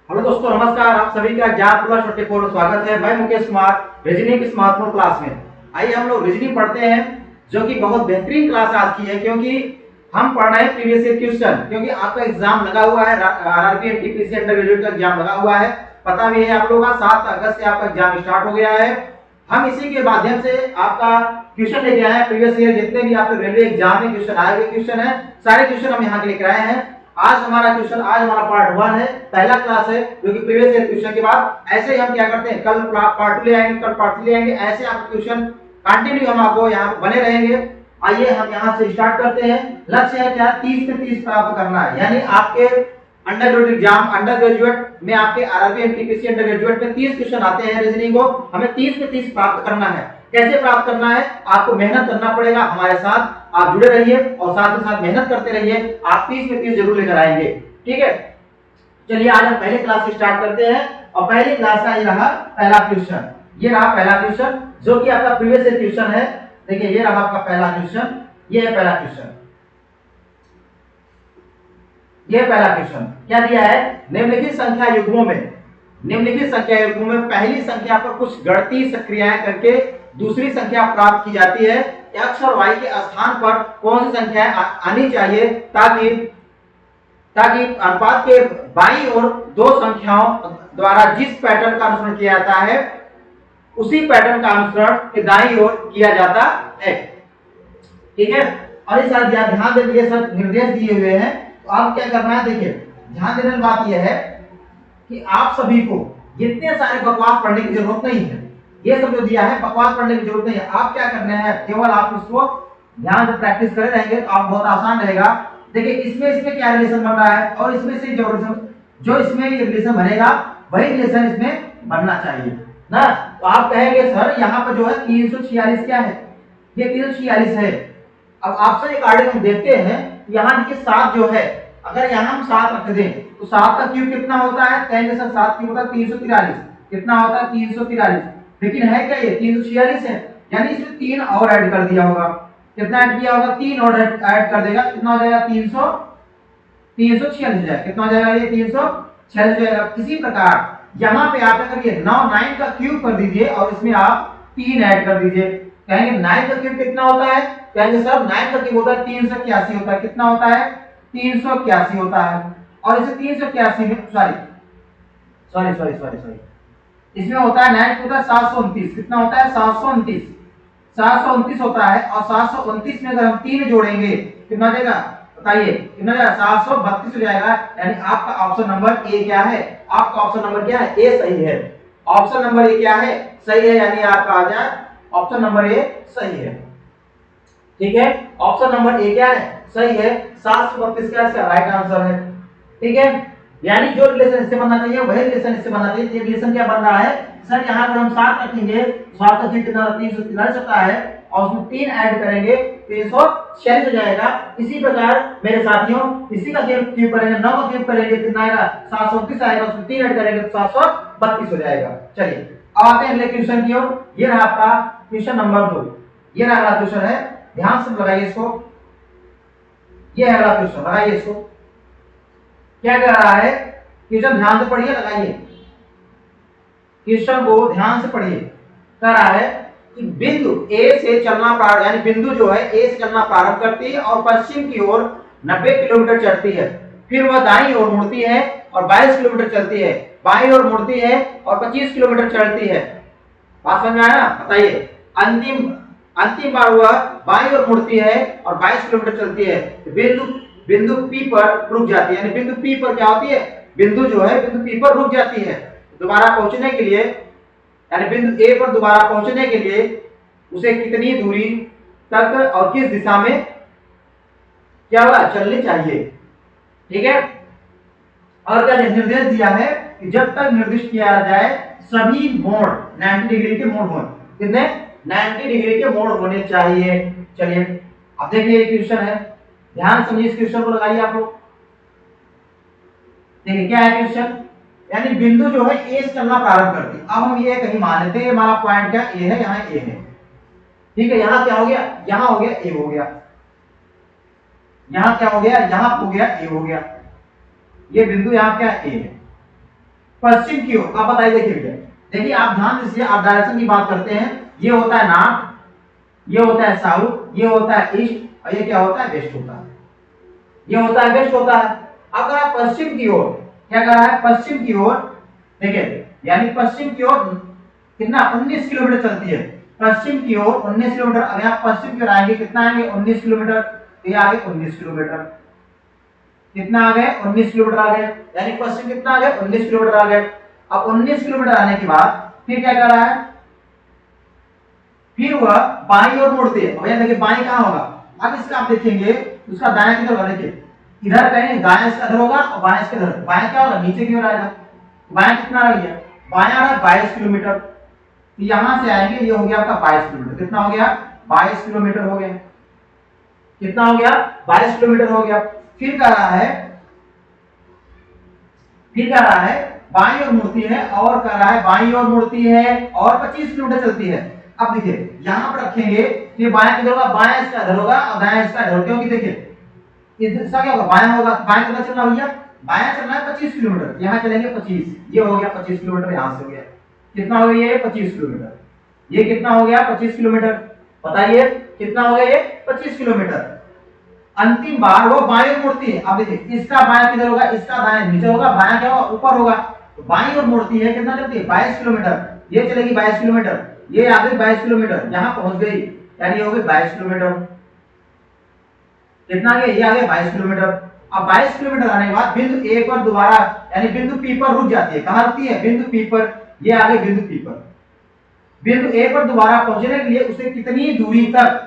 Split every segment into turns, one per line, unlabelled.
Hello दोस्तों, नमस्कार। आप सभी का एग्जाम प्लस 24 में स्वागत है। मैं मुकेश कुमार रीजनिंग की महत्वपूर्ण क्लास में। आइए हम लोग रीजनिंग पढ़ते हैं, जो कि बहुत बेहतरीन क्लास आज की है, क्योंकि हम पढ़ रहे हैं प्रीवियस ईयर क्वेश्चन। क्योंकि आपका एग्जाम लगा हुआ है, आरआरबी एनटीपीसी अंडर ग्रेजुएट का एग्जाम लगा हुआ है। पता भी है आप लोगों का 7 अगस्त से आपका एग्जाम स्टार्ट हो गया है। हम इसी के माध्यम से आपका क्वेश्चन लेके आए हैं। प्रीवियस ईयर जितने भी आपके रेलवे एग्जाम में क्वेश्चन आए हुए क्वेश्चन है, सारे क्वेश्चन हम यहाँ के लेकर आए हैं। आज हमारा पार्ट 1 है, पहला क्लास है, जो कि प्रीवियस ईयर क्वेश्चन के बाद ऐसे ही हम क्या करते हैं, कल पार्ट 2 ले आएंगे, कल पार्ट 3 ले आएंगे, ऐसे आपके क्वेश्चन कंटिन्यू हम आपको यहाँ बने रहेंगे। आइए हम यहाँ से स्टार्ट करते हैं। लक्ष्य है क्या, 30 में 30 प्राप्त करना है। यानी आपके under graduate exam, under graduate में आपके आरआरबी एनटीपीसी अंडर ग्रेजुएट में 30 क्वेश्चन आते हैं रीजनिंग को। हमें 30 में 30 प्राप्त करना है। कैसे प्राप्त करना है, आपको मेहनत करना पड़ेगा। हमारे साथ आप जुड़े रहिए और साथ ही साथ मेहनत करते रहिए। आप 30 में 30 जरूर लेकर आएंगे, ठीक है। चलिए आज हम पहले क्लास से स्टार्ट करते हैं। और पहली क्लास का ये रहा पहला क्वेश्चन। ये रहा पहला क्वेश्चन, जो कि आपका प्रीवियस ईयर क्वेश्चन है। देखिए ये रहा आपका पहला क्वेश्चन, ये है पहला क्वेश्चन। ये पहला क्वेश्चन क्या दिया है, निम्नलिखित संख्या युग्मों में, निम्नलिखित संख्या युग्मों में पहली संख्या पर कुछ गणितीय क्रियाएं करके दूसरी संख्या प्राप्त की जाती है। x और y के स्थान पर कौन सी संख्याएं आनी चाहिए, ताकि अनुपात के बाईं ओर दो संख्याओं द्वारा जिस पैटर्न का अनुसरण किया जाता है, उसी पैटर्न का अनुसरण के दाईं ओर किया जाता है, ठीक है। और इस ध्यान देंगे, सब निर्देश दिए हुए हैं। तो आप क्या करना है, देखिए ध्यान देने की बात यह है कि आप सभी को इतने सारे बकवास पढ़ने की जरूरत नहीं है। ये सब जो दिया है बकवास पढ़ने की जरूरत नहीं है। आप क्या करना है, केवल आप इसको ध्यान से प्रैक्टिस करे रहेंगे तो आप बहुत आसान रहेगा। देखिए इसमें क्या रिलेशन बन रहा है, और इसमें से जो इसमें रिलेशन बनेगा वही रिलेशन इसमें बनना चाहिए ना। तो आप कहेंगे सर यहाँ पर जो है 346 क्या है, ये 346 है। अब ऑप्शन अकॉर्डिंग हम देखते हैं, यहाँ देखिए 7 जो है, अगर यहाँ हम 7 रख दें तो 7 का क्यूब कितना होता है, कहेंगे सर 7 क्यूब होता है 343। कितना होता है 343, लेकिन है क्या ये 346 है, यानी इसमें 3 और ऐड कर दिया होगा। कितना ऐड किया होगा, 3 और ऐड कर देगा, कितना हो जाएगा 346 हो जाएगा। कितना हो जाएगा ये 346 हो जाएगा। इसी प्रकार यहाँ पे आप अगर ये 9 का क्यूब कर दीजिए और इसमें आप 3 ऐड कर दीजिए। कहेंगे 9 का क्यूब कितना होता है, कहेंगे सर 9 का क्यूब होता है 381 होता है। कितना होता है 381 होता है। और इसे 381 में सॉरी इसमें होता है 9 होता है 729। कितना होता है 729 होता है। और 729 में अगर हम 3 जोड़ेंगे कितना देगा, बताइए कितना जाएगा, 732 हो जाएगा। यानी आपका ऑप्शन नंबर ए क्या है, आपका ऑप्शन नंबर क्या है, ए सही है। ऑप्शन नंबर ए क्या है, सही है। यानी आपका आ जाए ऑप्शन नंबर ए सही है, ठीक है। ऑप्शन नंबर ए क्या है, सही है। 732 का इसका राइट आंसर है, ठीक है। यानी जो रिलेशन इससे बनना चाहिए वही रिलेशन इससे बनना चाहिए। ये रिलेशन क्या बन रहा है सर, यहाँ पर हम 7 रखेंगे, 7 का क्यूब कितना 343 होता है, और उसमें 3 ऐड करेंगे 346 हो जाएगा। इसी प्रकार मेरे साथियों, इसी का क्यूब करेंगे, 9 का क्यूब करेंगे कितना आएगा 729 आएगा, उसमें 3 ऐड करेंगे तो 732 हो जाएगा। चलिए अब आते हैं अगले क्वेश्चन की ओर। ये रहा आपका क्वेश्चन नंबर 2। ये रहा अगला क्वेश्चन है, ध्यान से लगाइए इसको। ये है अगला क्वेश्चन, लगाइए इसको। क्या कह रहा है, क्वेश्चन ध्यान से पढ़िए, लगाइए क्वेश्चन को ध्यान से पढ़िए। कह रहा है कि बिंदु ए से चलना प्रारंभ, यानी बिंदु जो है ए से चलना प्रारंभ करती है और पश्चिम की ओर 90 किलोमीटर चलती है। फिर वह दाईं ओर मुड़ती है और 22 किलोमीटर चलती है, बाईं ओर मुड़ती है और 25 किलोमीटर चलती है। बात समझ में आया ना, बताइए। अंतिम बार वह बाईं ओर मुड़ती है और 22 किलोमीटर चलती है। बिंदु P पर रुक जाती है। यानी बिंदु P पर क्या होती है, बिंदु जो है बिंदु P पर रुक जाती है। दोबारा पहुंचने के लिए, यानी बिंदु A पर दोबारा पहुंचने के लिए उसे कितनी दूरी तक और किस दिशा में क्या हुआ चलनी चाहिए, ठीक है। और क्या निर्देश दिया है कि जब तक निर्दिष्ट किया जाए सभी मोड़ 90 डिग्री के मोड़ हों। कितने 90 डिग्री के मोड़ होने चाहिए। चलिए अब देखिए क्वेश्चन है, ध्यान समझिए, इस क्वेश्चन को लगाइए आप लोग। देखिए क्या है क्वेश्चन, यानी बिंदु जो है ए से चलना प्रारंभ करती है। अब हम ये कहीं मान लेते हैं हमारा पॉइंट क्या ए है, यहाँ ए है, ठीक है। यहाँ क्या हो गया, यहाँ हो गया ए हो गया, यहाँ क्या हो गया, यहाँ हो गया ए हो गया। ये बिंदु यहाँ क्या ए है, पश्चिम की ओर। आप बताइए, देखिए भैया, देखिए आप ध्यान दीजिए, आप डायरेक्शन की बात करते हैं, ये होता है नॉर्थ, ये होता है साउथ, ये होता है ईस्ट, और ये क्या होता है, वेस्ट होता है। ये होता है वेस्ट होता है। अगर आप पश्चिम की ओर, क्या कर रहा है, पश्चिम की ओर, देखिए यानी पश्चिम की ओर कितना 19 किलोमीटर चलती है, पश्चिम की ओर 19 किलोमीटर। अगर आप पश्चिम की ओर आएंगे, कितना आएंगे, 19 किलोमीटर, ये आगे 19 किलोमीटर, कितना आ गए, 19 किलोमीटर आ गए, यानी पश्चिम कितना आ गए, 19 किलोमीटर आ गए। अब 19 किलोमीटर आने के बाद फिर क्या कर रहा है, फिर वह बाईं ओर मुड़ती है। भैया देखिए बाईं कहां होगा, अब इसका आप देखेंगे उसका दायां किधर होगा, देखिए इधर कहीं दायां इसका इधर होगा और बायां इसका इधर, बायां क्या होगा, नीचे की ओर आएगा। बायां कितना रह गया, बायां आ रहा है 22 किलोमीटर, तो यहां से आएंगे, ये हो गया आपका 22 किलोमीटर, कितना हो गया, 22 किलोमीटर हो गया, कितना हो गया, 22 किलोमीटर हो गया। फिर कर रहा है, फिर कर रहा है बाईं ओर मुड़ती है, और कर रहा है बाईं ओर मुड़ती है और 25 किलोमीटर चलती है। अब देखिए यहां पर रखेंगे, ये बायां किधर होगा, बायां इसका इधर होगा और दायां इसका इधर, क्योंकि देखिए इसका क्या होगा, बायां होगा, बायां कितना चलना भैया, बायां चलना है 25 किलोमीटर, यहां चलेंगे 25, ये हो गया 25 किलोमीटर, यहां से हो गया, कितना हो गया ये 25 किलोमीटर, ये कितना हो गया 25 किलोमीटर, बताइए कितना हो गया ये 25 किलोमीटर। अंतिम बार वो बाईं ओर मुड़ती है। अब देखिए इसका बायां किधर होगा, इसका दायां नीचे होगा, बायां क्या होगा, ऊपर होगा, तो बाईं ओर मुड़ती है, कितना चलती है 22 किलोमीटर, ये चलेगी 22 किलोमीटर, ये आ गई 22 किलोमीटर, यहां पहुंच गई, यानी हो गई 22 किलोमीटर, कितना आ गया, ये आ गया 22 किलोमीटर। अब 22 किलोमीटर आने के बाद बिंदु ए पर दोबारा, यानी बिंदु पी पर रुक जाती है, कहां रुकती है, बिंदु पी पर, ये आ गई बिंदु पी पर। बिंदु ए पर दोबारा पहुंचने के लिए उसे कितनी दूरी तक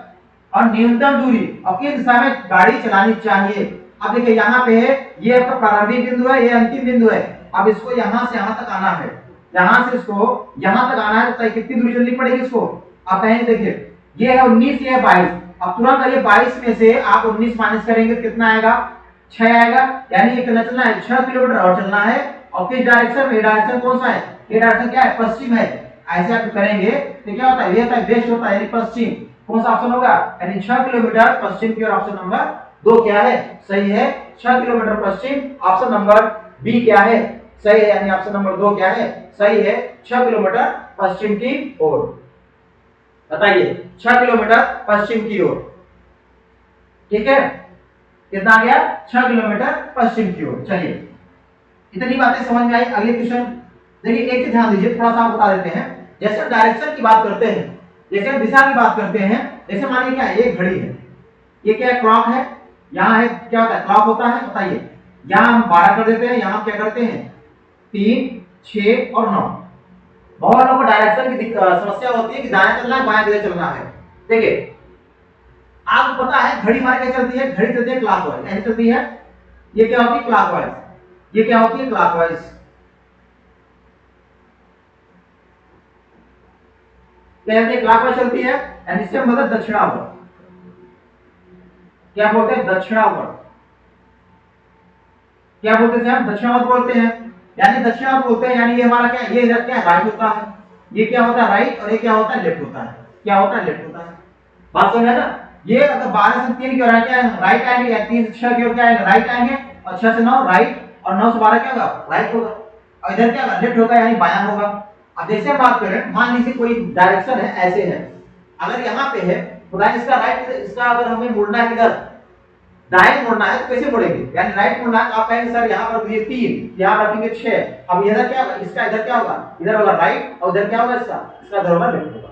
और न्यूनतम दूरी और किस दिशा में गाड़ी चलानी चाहिए। अब देखिए यहाँ पे है, ये आपका प्रारंभिक बिंदु है, ये अंतिम बिंदु है। अब इसको यहाँ से यहाँ तक आना है, यहाँ से इसको यहाँ तक आना है, तो कितनी दूरी चलनी पड़ेगी इसको, आप कहेंगे देखिए ये है 19, ये है 22, अब तुरंत ये 22 में से आप 19 माइनस करेंगे तो कितना आएगा, 6 आएगा, यानी ये कितना चलना है, 6 किलोमीटर और चलना है। और किस डायरेक्शन में, डायरेक्शन कौन सा है, ये डायरेक्शन क्या है, पश्चिम है। ऐसे आप करेंगे तो क्या होता है, ये होता है वेस्ट होता है, यानी पश्चिम, कौन सा ऑप्शन होगा, यानी 6 किलोमीटर पश्चिम की ओर, ऑप्शन नंबर 2 क्या है, सही है, 6 किलोमीटर पश्चिम, ऑप्शन नंबर बी क्या है, सही है, यानी ऑप्शन नंबर 2 क्या है, सही है, 6 किलोमीटर पश्चिम की ओर। बताइए 6 किलोमीटर पश्चिम की ओर, ठीक है, कितना आ गया, 6 किलोमीटर पश्चिम की ओर। चलिए इतनी बातें समझ में आई। अगले क्वेश्चन देखिए, एक चीज ध्यान दीजिए, थोड़ा सा बता देते हैं। जैसे डायरेक्शन की बात करते हैं, जैसे दिशा की बात करते हैं, जैसे मानिए क्या है, ये घड़ी है, ये क्या है, क्लॉक है, यहाँ है क्या होता है, क्लॉक होता है, बताइए यहाँ हम 12 कर देते हैं, यहाँ क्या करते हैं 3, 6 और 9। बहुत लोगों को डायरेक्शन की समस्या होती है कि दाएं चलना है बाएं किधर चलना है। देखिए आपको पता है घड़ी हमारे क्या चलती है, घड़ी चलती है क्लॉकवाइज, ऐसे चलती है, ये क्या होती है क्लॉकवाइज, ये क्या होती है क्लॉकवाइज, क्लॉकवाइज चलती है, यानी इससे मतलब दक्षिणावर्त, क्या बोलते हैं दक्षिणावर्त, क्या बोलते हैं हम दक्षिणावर्त बोलते हैं, यानी दक्षिणावर्त बोलते हैं, यानी ये हमारा क्या, ये इधर क्या राइट होता है, ये क्या होता है राइट, और ये क्या होता है लेफ्ट होता है, क्या होता है लेफ्ट होता है। बात समझ ना, ये अगर 12 से 3 की ओर क्या है राइट आएंगे, या 3 से 6 की ओर क्या आएंगे राइट आएंगे, और 6 से 9 राइट, और 9 से 12 क्या होगा राइट होगा, और इधर क्या होगा लेफ्ट होगा, यानी बायां होगा। अब जैसे हम बात करें, मान लीजिए कोई डायरेक्शन है ऐसे है, अगर यहाँ पे है खुदा इसका राइट, इसका अगर हमें मुड़ना है किधर दाएं मुड़ना है, तो कैसे मुड़ेंगे, यानी राइट मुड़ना है, तो आप कहेंगे सर यहाँ पर ये 3, यहाँ रखेंगे 6, अब इधर क्या होगा, इसका इधर क्या होगा, इधर होगा राइट, और इधर क्या होगा इसका इधर होगा लेफ्ट होगा,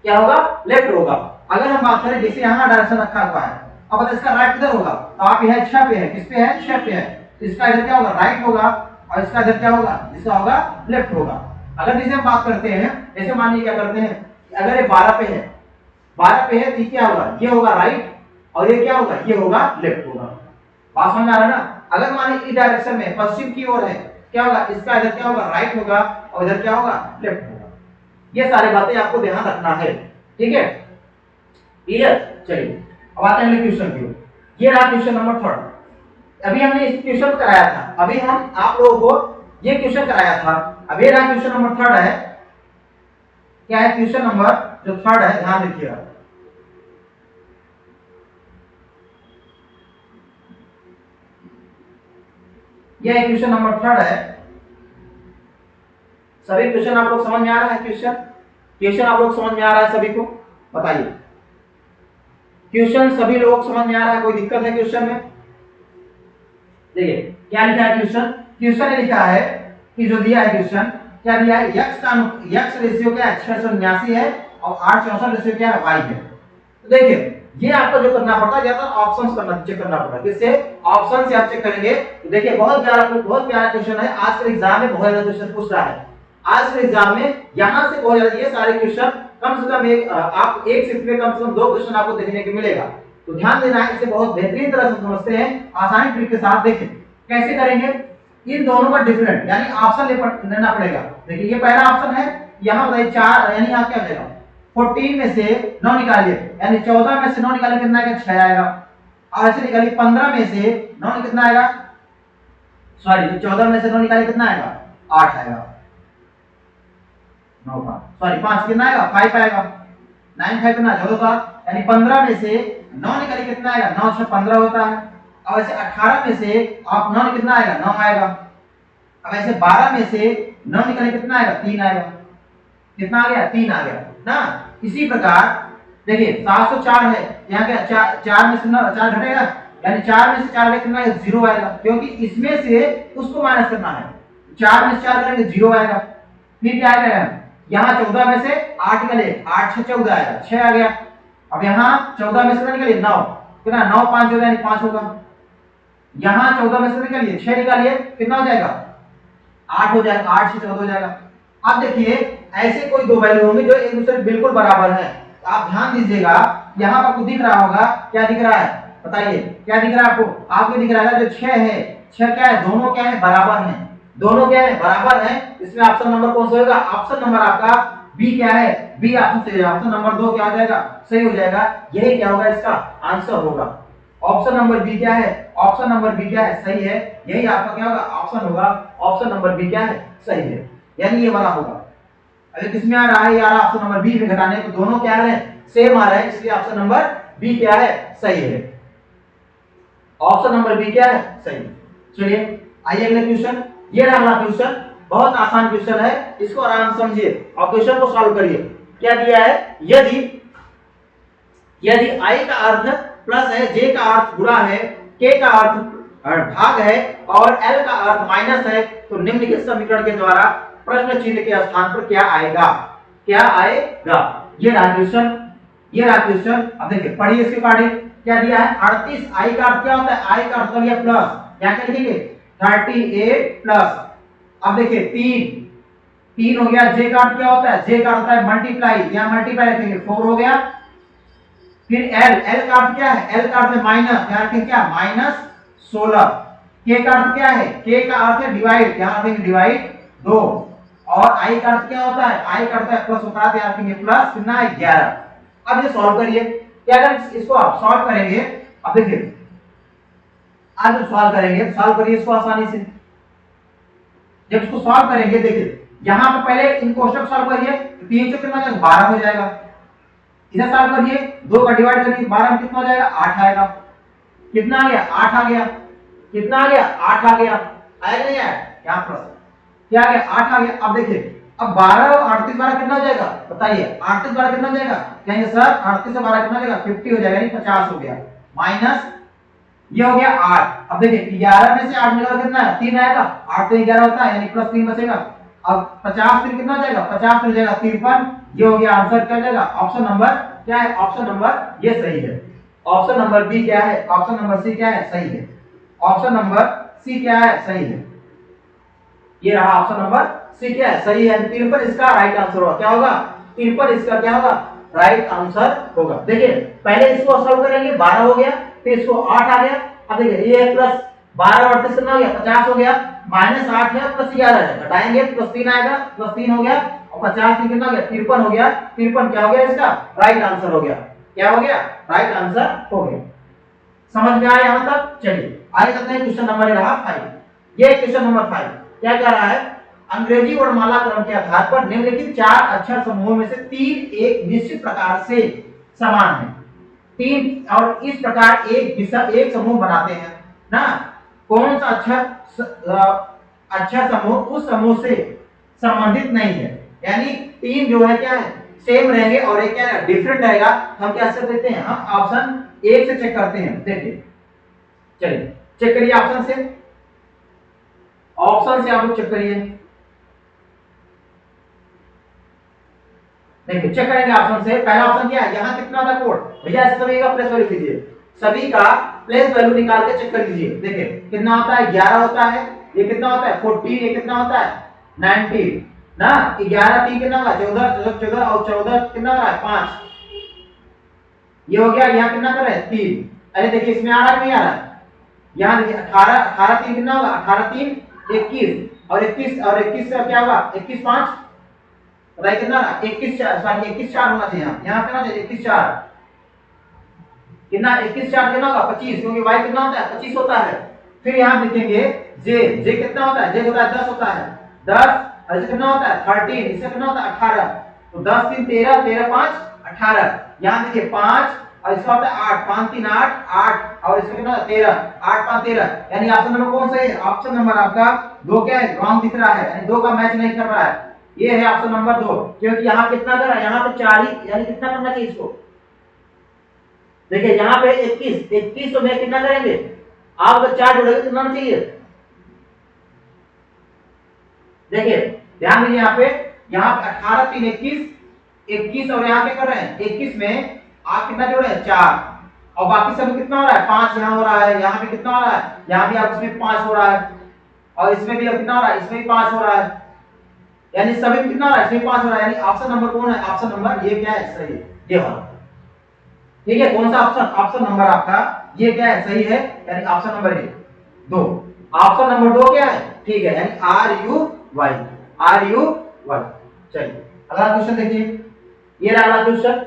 क्या होगा लेफ्ट होगा। अगर हम बात करें जैसे यहाँ डायरेक्शन रखा हुआ है, अब अगर इसका राइट किधर होगा, तो आप यह 6 पे है, किस पे है 6 पे है, तो इसका इधर क्या होगा राइट होगा, और इसका इधर क्या होगा, इसका होगा लेफ्ट होगा। अगर जैसे हम बात करते हैं, जैसे मानिए क्या करते हैं, अगर ये 12 पे है, 12 पे है तो क्या होगा, ये होगा राइट, और ये क्या होगा, ये होगा लेफ्ट होगा। बात समझ आ रहा है ना। अगर मानिए इस डायरेक्शन में पश्चिम की ओर है, क्या होगा, इसका इधर क्या होगा राइट होगा, और इधर क्या होगा लेफ्ट होगा। ये सारी बातें आपको ध्यान रखना है, ठीक है, क्लियर। चलिए अब आते हैं क्वेश्चन की ओर। ये रहा क्वेश्चन नंबर 3। अभी हमने इस क्वेश्चन कराया था, अभी हम आप लोगों को ये क्वेश्चन कराया था, अब ये रहा क्वेश्चन नंबर 3 है। क्या है क्वेश्चन नंबर जो 3 है, ध्यान रखिएगा। यह क्वेश्चन नंबर 3 है। सभी क्वेश्चन आप लोग समझ में आ रहा है? क्वेश्चन आप लोग समझ में आ रहा है सभी को? बताइए, क्वेश्चन सभी लोग समझ में आ रहा है? कोई दिक्कत है क्वेश्चन में? देखिए क्या लिखा है क्वेश्चन ने लिखा है कि जो दिया है क्वेश्चन, क्या दिया है, यक्स रेशियो क्या है 679 है और 864 रेशियो क्या है y है। तो देखिए ये आपको जो करना पड़ता है ज्यादा ऑप्शंस चेक करना पड़ता है। किससे? ऑप्शन से आप चेक करेंगे। तो देखिए बहुत प्यारा क्वेश्चन है। आज के एग्जाम में बहुत ज्यादा क्वेश्चन पूछ रहा है। आज के एग्जाम में यहां से बहुत ज्यादा ये सारे क्वेश्चन कम से कम आप एक शिफ्ट में कम से कम 2 क्वेश्चन आपको देखने को मिलेगा। तो ध्यान देना है, इसे बहुत बेहतरीन तरह से समझते हैं, आसानी ट्रिक के साथ। देखें कैसे करेंगे, इन दोनों का डिफरेंट यानी ऑप्शन लेना पड़ेगा। देखिए ये पहला ऑप्शन है, यहां बताइए 4 यानी यहां क्या मिलेगा, 14 में से 9 निकालिए, यानी 14 में से 9 निकालिए कितना आएगा, 6 आएगा। और ऐसे निकालिए 15 में से 9 कितना आएगा, सॉरी 14 में से 9 निकालिए कितना आएगा, 8 आएगा। 9 सॉरी 5 कितना आएगा, 5 आएगा। 9 5 कितना 14, यानी 15 में से 9 निकालिए कितना आएगा, 9 6 15 होता है। अब ऐसे 18 में से आप 9 कितना आएगा, 9 आएगा। अब ऐसे 12 में से 9 निकालिए कितना आएगा, 3 आएगा। कितना आ गया, 3 आ गया ना। इसी प्रकार देखिए 704 है, यहाँ क्या 4 में से 4 घटेगा, यानी 4 में से 4 कितना आएगा, 0 आएगा, क्योंकि इसमें से उसको माइनस करना है। 4 में से 4 करेंगे 0 आएगा। फिर क्या आएगा, यहाँ 14 में से 8 निकाले, 8 6 14 आएगा, 6 आ गया। अब यहाँ 14 में से निकालिए 9, कितना 9 5 होगा, यानी 5 होगा। यहाँ 14 में से निकालिए 6 निकालिए, कितना हो जाएगा, 8 हो जाएगा। 8 से 14 हो जाएगा। अब देखिए ऐसे कोई 2 वैल्यू होंगे जो एक दूसरे बिल्कुल बराबर है। तो आप ध्यान दीजिएगा, यहाँ पर आपको दिख रहा होगा, क्या दिख रहा है बताइए, क्या दिख रहा है आपको? आपको दिख रहा है जो 6 है, 6 क्या है, दोनों क्या है, बराबर हैं। दोनों क्या है, बराबर हैं। इसमें ऑप्शन नंबर कौन सा होगा, ऑप्शन नंबर आपका बी क्या है, बी ऑप्शन सही है। ऑप्शन नंबर 2 क्या हो जाएगा, सही हो जाएगा। यही क्या होगा, इसका आंसर होगा। ऑप्शन नंबर बी क्या है, ऑप्शन नंबर बी क्या है, सही है। यही आपका क्या होगा, ऑप्शन होगा। ऑप्शन नंबर बी क्या है, सही है, यानी ये वाला होगा। अगर किसमें आ रहा है यार, ऑप्शन नंबर बी में घटाने, तो दोनों क्या है, सेम आ रहा है, इसलिए ऑप्शन नंबर बी क्या है, सही है। ऑप्शन नंबर बी क्या है, सही। चलिए आइए अगले क्वेश्चन। ये रहा अगला क्वेश्चन, बहुत आसान क्वेश्चन है, इसको आराम से समझिए और क्वेश्चन को सॉल्व करिए। क्या दिया है, यदि आई का अर्थ प्लस है, जे का अर्थ गुणा है, के का अर्थ भाग है और एल का अर्थ माइनस है, तो निम्नलिखित समीकरण के द्वारा प्रश्न चिन्ह के स्थान पर क्या आएगा, क्या आएगा। ये रहा क्वेश्चन। अब देखिए पढ़िए इसके अकॉर्डिंग। क्या दिया है, 38, आई का अर्थ क्या होता है, आई का अर्थ हो गया प्लस, क्या क्या लिखेंगे 38 प्लस। अब देखिए 3 हो गया, जे का अर्थ क्या होता है, जे का अर्थ होता है मल्टीप्लाई, यहां मल्टीप्लाई रखेंगे 4 हो गया। फिर एल का अर्थ क्या है, एल का अर्थ है माइनस, यहां रखेंगे क्या -16। के का अर्थ क्या है, के का अर्थ है डिवाइड, यहां रखेंगे डिवाइड 2। और आई का अर्थ क्या होता है, आई का अर्थ है प्लस होता है, यहां रखेंगे प्लस, कितना है 11। अब ये सॉल्व करिए। क्या अगर इसको आप सॉल्व करेंगे, अब देखिए आज सॉल्व करिए इसको आसानी से। जब इसको सॉल्व करेंगे, देखिए यहां पर पहले इन कोष्टक सॉल्व करिए, 3 से कितना 12 हो जाएगा। इधर सॉल्व करिए, 2 का डिवाइड करिए 12 में कितना हो जाएगा, 8 आएगा। कितना आ गया, 8 आ गया। कितना आ गया, 8 आ गया। आया नहीं आया, यहां प्लस क्या आ गया, 8 आ गया। अब देखिए अब 12 और 38 12 कितना हो जाएगा, बताइए 38 12 कितना हो जाएगा, कहेंगे सर 38 से 12 कितना हो जाएगा, 50 हो जाएगा, यानी 50 हो गया। माइनस ये हो गया 8। अब देखिए 11 में से 8 निकालो कितना है, 3 आएगा। 8 से 11 होता है, यानी प्लस 3 बचेगा। अब 50 फिर कितना हो जाएगा, 50 हो जाएगा 53। ये हो गया आंसर, क्या हो जाएगा, ऑप्शन नंबर क्या है, ऑप्शन नंबर ये सही है। ऑप्शन नंबर बी क्या है, ऑप्शन नंबर सी क्या है, सही है। ऑप्शन नंबर सी क्या है, सही है। ये रहा ऑप्शन नंबर सी क्या है, सही है। 53 इसका राइट आंसर होगा, क्या होगा 53 इसका क्या होगा, राइट आंसर होगा। देखिए पहले इसको सॉल्व करेंगे, 12 हो गया, फिर इसको 8 आ गया। अब देखिए ये प्लस 12 और 38 कितना हो गया, 50 हो गया। माइनस 8 है प्लस 11 है, घटाएंगे प्लस 3 आएगा, प्लस 3 हो गया। और 50 से कितना हो गया, 53 हो गया। 53 क्या हो गया, इसका राइट आंसर हो गया। क्या हो गया, राइट आंसर हो गया। समझ में आया यहां तक। चलिए आगे चलते हैं, क्वेश्चन नंबर रहा 5। ये क्वेश्चन नंबर 5 क्या कह रहा है, अंग्रेजी वर्णमाला क्रम के आधार पर निम्नलिखित 4 अक्षर समूहों में से 3 एक निश्चित प्रकार से समान है। 3 और इस प्रकार एक समूह बनाते हैं ना। कौन सा अक्षर समूह उस समूह से संबंधित नहीं है, यानी तीन जो है क्या है सेम रहेंगे और एक क्या है डिफरेंट रहेगा। हम क्या कर देते हैं, हम ऑप्शन एक से चेक करते हैं। देखिए चलिए चेक करिए ऑप्शन से, ऑप्शन से आप लोग चेक करिए। देखिए चेक करेंगे ऑप्शन से। पहला ऑप्शन क्या है, यहाँ कितना था कोड, भैया सभी का प्लेस वैल्यू कीजिए, सभी का प्लेस वैल्यू निकाल के चेक कर लीजिए। देखिए कितना होता है 11 होता है, ये कितना होता है 14, ये कितना होता है 19 ना, 11 3 कितना होगा 14, 14 और 14 कितना हो रहा है 5, ये हो गया। यहाँ कितना कर रहे हैं 3। अरे देखिए इसमें आ रहा है नहीं आ रहा, यहाँ देखिए 18 18 3 कितना होगा 18 3 21 और 21 और 21 से क्या होगा 21 5, बताइए कितना 21 4, सॉरी 21 4 होना चाहिए, यहाँ पे ना 21 4 कितना 21 4 कितना होगा 25, क्योंकि y कितना होता है 25 होता है। फिर यहाँ देखेंगे j कितना होता है, j होता है 10 होता है 10, और इससे कितना होता है 13, इससे कितना होता है 18, तो 10 3 13 13 5 18, यहाँ देखिए 5 और इसका होता है 8, 5 3 8 8 और इसका कितना 13, 8 5 13, यानी ऑप्शन नंबर कौन सा है, ऑप्शन नंबर आपका 2 क्या है रॉन्ग दिख रहा है, यानी 2 का मैच नहीं कर रहा है, ये है ऑप्शन नंबर 2। क्योंकि यहाँ कितना कर रहा है, यहाँ पे 4 ही, यानी कितना करना चाहिए इसको, देखिए यहाँ पे 21 21 तो मैं कितना करेंगे, आप अगर 4 जोड़ेंगे कितना होना चाहिए, देखिए ध्यान दीजिए यहाँ पे 18 3 21 और यहाँ पे कर रहे हैं 21 में आप कितना जोड़े 4 और बाकी सब कितना हो रहा है 5, यहाँ हो रहा है, यहाँ पे कितना हो रहा है, यहाँ भी आप इसमें 5 हो रहा है और इसमें भी कितना हो रहा है, इसमें भी 5 हो रहा है, यानी सभी में कितना हो रहा है, इसमें 5 हो रहा है, यानी ऑप्शन नंबर कौन है, ऑप्शन नंबर ये क्या है सही, ये वाला। ठीक है, कौन सा ऑप्शन, ऑप्शन नंबर आपका ये क्या है सही है, यानी option number A 2, option number 2 क्या है ठीक है, यानी RUY RUY। चलिए अगला क्वेश्चन देखिए, ये रहा अगला क्वेश्चन,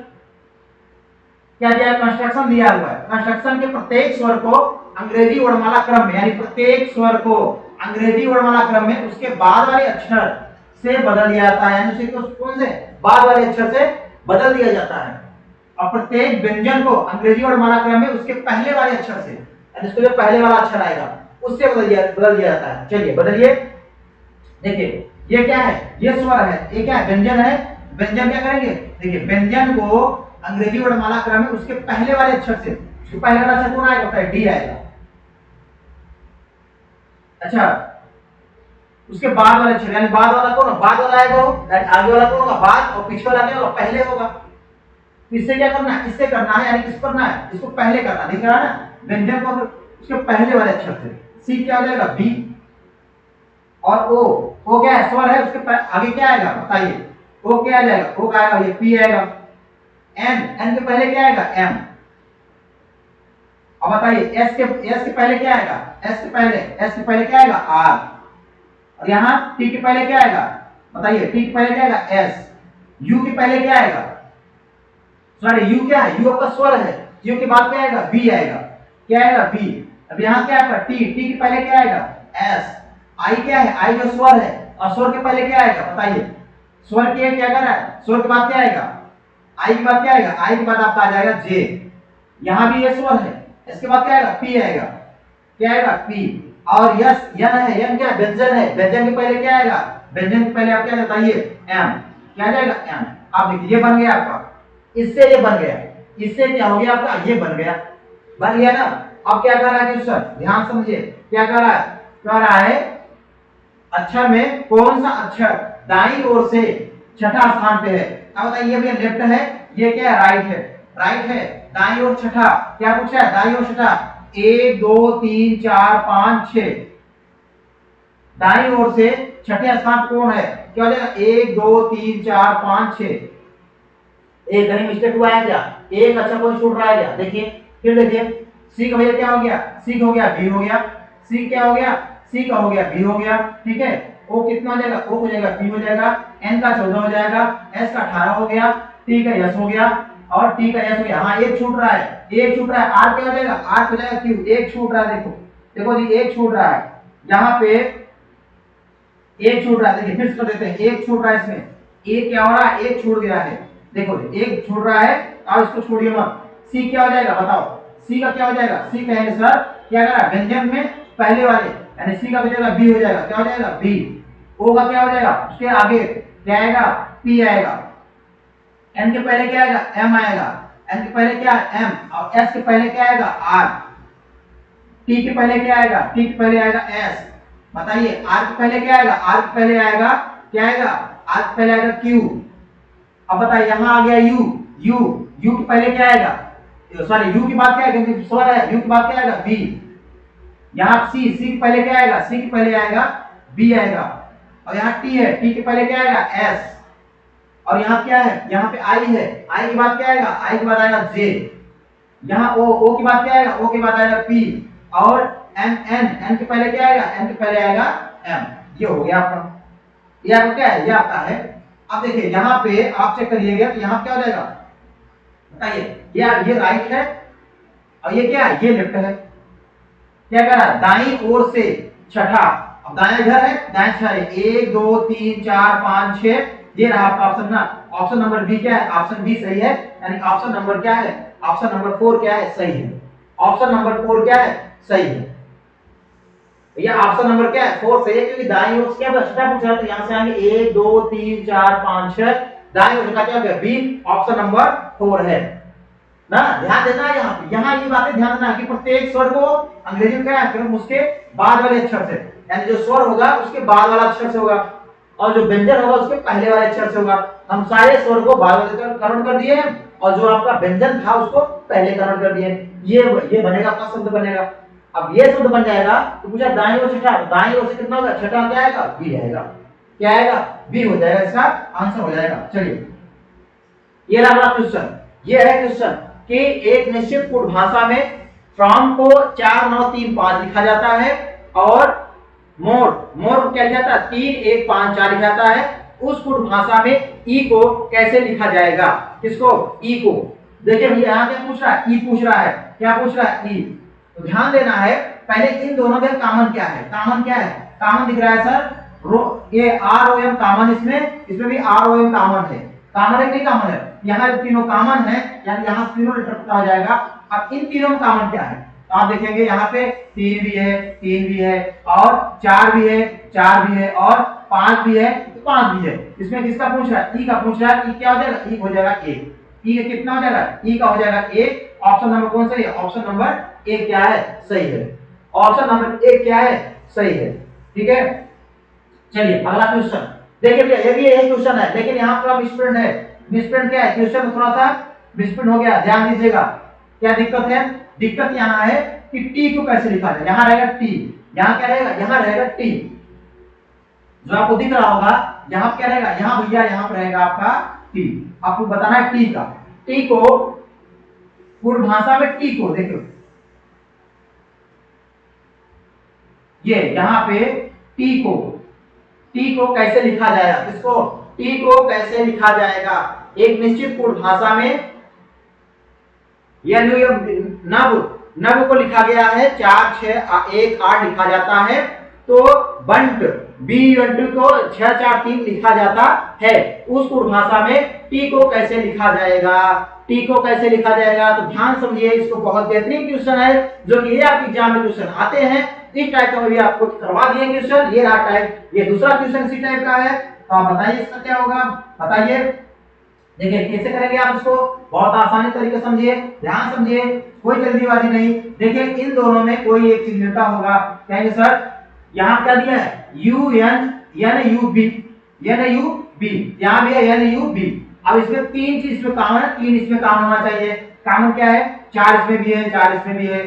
क्या दिया है, कंस्ट्रक्शन दिया हुआ है, कंस्ट्रक्शन के प्रत्येक स्वर को अंग्रेजी वर्णमाला क्रम में, यानी प्रत्येक स्वर को अंग्रेजी वर्णमाला क्रम में उसके बाद वाले अक्षर से बदल दिया जाता है, यानी उसे कौन से बाद वाले अक्षर से बदल दिया जाता है, और प्रत्येक व्यंजन को अंग्रेजी वर्णमाला क्रम में उसके पहले वाले अक्षर से, यानी उसके जो पहले वाला अक्षर आएगा उससे बदल दिया जाता है। चलिए बदलिए, देखिए ये क्या है, ये स्वर है, ये क्या है व्यंजन है, व्यंजन क्या करेंगे, देखिए व्यंजन को अंग्रेजी वर्णमाला क्रम में उसके पहले वाले अक्षर से, उसके पहले वाला अक्षर कौन आएगा, डी आएगा। अच्छा उसके बाद वाले अक्षर, यानी बाद वाला कौन, बाद वाला आएगा वो, आगे वाला कौन होगा बाद, और पीछे वाला क्या होगा पहले होगा। इससे क्या करना है, इससे करना है, यानी किस करना है, इसको पहले करना, दिख रहा है ना, व्यंजन को उसके पहले वाले अक्षर से, सी क्या हो जाएगा बी, और ओ क्या है स्वर है, उसके आगे क्या आएगा बताइए, ओ क्या आ जाएगा, ओ क्या आएगा, ये पी आएगा, एन के पहले क्या आएगा एम, अब बताइए एस के पहले क्या आएगा, एस के पहले क्या आएगा आर, और यहाँ टी के पहले क्या आएगा बताइए, टी के पहले क्या आएगा एस, यू के पहले क्या आएगा, सॉरी यू क्या है, यू आपका स्वर है, यू के बाद क्या आएगा बी आएगा, क्या आएगा बी, अब यहाँ क्या आएगा टी के पहले क्या आएगा एस, आई क्या है, आई जो स्वर है, और स्वर के पहले क्या आएगा बताइए, स्वर के क्या कर रहा है, स्वर के बाद क्या आएगा, आई के बाद क्या आएगा, आई के बाद आपका आ जाएगा जे, यहाँ भी ये स्वर है, इसके बाद क्या आएगा पी आएगा, क्या आएगा पी, और यस यन है, यन क्या व्यंजन है, व्यंजन के पहले क्या आएगा, व्यंजन के पहले आप क्या बताइए एम, क्या आ जाएगा एम। आप देखिए ये बन गया आपका, इससे ये बन गया, इससे क्या हो गया आपका ये बन गया ना। अब क्या कर रहा है क्वेश्चन, ध्यान समझिए क्या कर रहा है, कह रहा है अक्षर में कौन सा अक्षर दाईं ओर से छठा स्थान पे है, अब बताइए भैया लेफ्ट है, ये क्या है राइट है, दाईं ओर छठा, क्या पूछा है दाईं ओर छठा, 1 2 3 4 5 6, दाईं ओर से छठे स्थान कौन है, क्या हो जाएगा 1 2 3 4 5 6, एक कहीं मिस्टेक हुआ है क्या, एक अच्छा कोई छूट रहा है क्या, देखिए फिर देखिए सी का भैया क्या हो गया, सी का हो गया बी हो गया, सी क्या हो गया, सी का हो गया बी हो गया, ठीक है, ओ कितना हो जाएगा, ओ हो जाएगा बी हो जाएगा, एन का 14 हो जाएगा, एस का 18 हो गया, टी का एस हो गया, और टी का एस हो गया, हाँ एक छूट रहा है, आर क्या हो जाएगा, आर हो जाएगा क्यू, एक छूट रहा है, देखो जी एक छूट रहा है, यहाँ पे एक छूट रहा है, देखिए फिर कर देते हैं, एक छूट रहा है इसमें, एक क्या हो रहा है, एक छूट गया है, देखो एक छूट रहा है, और इसको छोड़िए मत, सी क्या हो जाएगा बताओ, सी का क्या हो जाएगा, सी कहेंगे सर क्या कर रहा है व्यंजन में पहले वाले, यानी सी का हो जाएगा बी हो जाएगा, क्या हो जाएगा बी, O का क्या हो जाएगा, उसके आगे क्या आएगा, P आएगा, N के पहले क्या आएगा, M आएगा, N के पहले क्या है, M, और S के पहले क्या आएगा, R, T के पहले क्या आएगा, T के पहले आएगा S, बताइए R के पहले क्या आएगा, R के पहले आएगा क्या आएगा, R के पहले आएगा Q। अब बताइए यहाँ आ गया U के पहले क्या आएगा, सॉरी U की बात क्या है, क्योंकि स्वर है, U की बात क्या आएगा, B। यहाँ C के पहले क्या आएगा, C के पहले आएगा B आएगा, और यहाँ T है, T के पहले क्या आएगा, S, और यहाँ क्या है, यहाँ पे I है, I की बात क्या आएगा, I के बाद आएगा J, यहाँ O की बात क्या आएगा, O के बाद आएगा P, और N के पहले क्या आएगा, N के पहले आएगा M। ये हो गया आपका, ये आपका क्या है, ये आपका है। अब देखिए यहाँ पे आप चेक करिएगा तो यहाँ क्या हो जाएगा, बताइए, ये राइट है और ये क्या है, ये लेफ्ट है। क्या कर रहा है, दाईं ओर से छठा, अब दाएं इधर है, दाएं छठा है, 1 2 3 4 5 6, ये रहा आपका ऑप्शन ना। ऑप्शन नंबर बी क्या है, ऑप्शन बी सही है, यानी ऑप्शन नंबर क्या है, ऑप्शन नंबर 4 क्या है, सही है। ऑप्शन नंबर 4 क्या है, सही है। ये ऑप्शन नंबर क्या है, 4 सही है, क्योंकि दाईं ओर से क्या छठा पूछा, तो यहां से आएंगे 1 2 3 4 5 6, दाईं ओर का क्या हो गया, बी, ऑप्शन नंबर 4 है ना। ध्यान देना है यहाँ पे, यहाँ ये बातें ध्यान देना कि प्रत्येक स्वर को अंग्रेजी में क्या है, फिर उसके बाद वाले अक्षर से, यानी जो स्वर होगा उसके बाद वाला अक्षर से होगा, और जो व्यंजन होगा उसके पहले वाले अक्षर से होगा। हम सारे स्वर को बाद वाले कन्वर्ट कर दिए हैं, और जो आपका व्यंजन था उसको पहले कन्वर्ट कर दिए। ये बनेगा आपका शब्द बनेगा। अब ये शब्द बन जाएगा तो पूछा दाईं ओर छठा, दाईं ओर से कितना होगा, छठा क्या आएगा, बी आएगा, क्या आएगा, बी हो जाएगा, इसका आंसर हो जाएगा। चलिए ये रहा क्वेश्चन, ये है क्वेश्चन कि एक निश्चित कूट भाषा में फ्रॉम को 4 9 3 5 लिखा जाता है, और मोर को क्या लिखा जाता है, 3 1 5 4 लिखा जाता है। उस कूट भाषा में ई को कैसे लिखा जाएगा, किसको, ई को। देखिए भैया यहाँ क्या पूछ रहा है, ई पूछ रहा है, क्या पूछ रहा है, ई। तो ध्यान देना है, पहले इन दोनों में कॉमन क्या है, कॉमन क्या है, कॉमन दिख रहा है सर, ये आर ओ एम कॉमन, इसमें भी आर ओ एम कॉमन है, कॉमन है कि नहीं कॉमन है, यहाँ तीनों कॉमन है, यानी यहाँ तीनों लेटर पता हो जाएगा। अब इन तीनों में कॉमन क्या है, तो आप देखेंगे यहाँ पे 3 भी है, 3 भी है, और 4 भी है, 4 भी है, और 5 भी है, तो 5 भी है। इसमें किसका पूछ रहा है, ई का पूछ रहा है, ई क्या हो जाएगा, ई हो जाएगा ए, ई का कितना हो जाएगा, ई का हो जाएगा ए। ऑप्शन नंबर कौन सही है, ऑप्शन नंबर ए क्या है, सही है, ऑप्शन नंबर ए क्या है, सही है। ठीक है, चलिए अगला क्वेश्चन देखिए भैया, ये भी यही क्वेश्चन है, लेकिन यहाँ थोड़ा मिसप्रिंट है। मिसप्रिंट क्या है, क्वेश्चन में थोड़ा सा मिसप्रिंट हो गया, ध्यान दीजिएगा। क्या दिक्कत है, दिक्कत यहाँ है कि टी को कैसे लिखा जाए, यहाँ रहेगा टी, यहाँ क्या रहेगा, यहाँ रहेगा टी, जो आपको दिख रहा होगा, यहाँ क्या रहेगा, यहाँ भैया यहाँ पर रहेगा आपका टी। आपको बताना है टी का, टी को पूर्ण भाषा में टी को देखो, ये यहाँ पे टी को कैसे लिखा जाएगा, किसको, टी को कैसे लिखा जाएगा। एक निश्चित पूर्ण भाषा में नव को लिखा गया है 4 6 1 8 लिखा जाता है, तो बंट बी को 6 4 3 लिखा जाता है। उस पूर्ण भाषा में टी को कैसे लिखा जाएगा, टी को कैसे लिखा जाएगा। तो ध्यान समझिए, इसको बहुत बेहतरीन क्वेश्चन है, जो कि ये आपके एग्जाम में क्वेश्चन आते हैं, इस टाइप का भी आपको करवा दिए क्वेश्चन। ये रहा टाइप, ये दूसरा क्वेश्चन इसी टाइप का है, तो आप बताइए इसका क्या होगा, बताइए। देखिए कैसे करेंगे आप इसको, बहुत आसानी तरीके समझिए, ध्यान समझिए, कोई जल्दीबाजी नहीं। देखिए इन दोनों में कोई एक चीज मिलता होगा, कहेंगे सर यहाँ क्या दिया है, यू एन यू बी, यहाँ भी है एन यू बी। अब इसमें 3 चीज इसमें कॉमन है, 3 इसमें कॉमन होना चाहिए। कॉमन क्या है, 4 इसमें भी है, 4 इसमें भी है,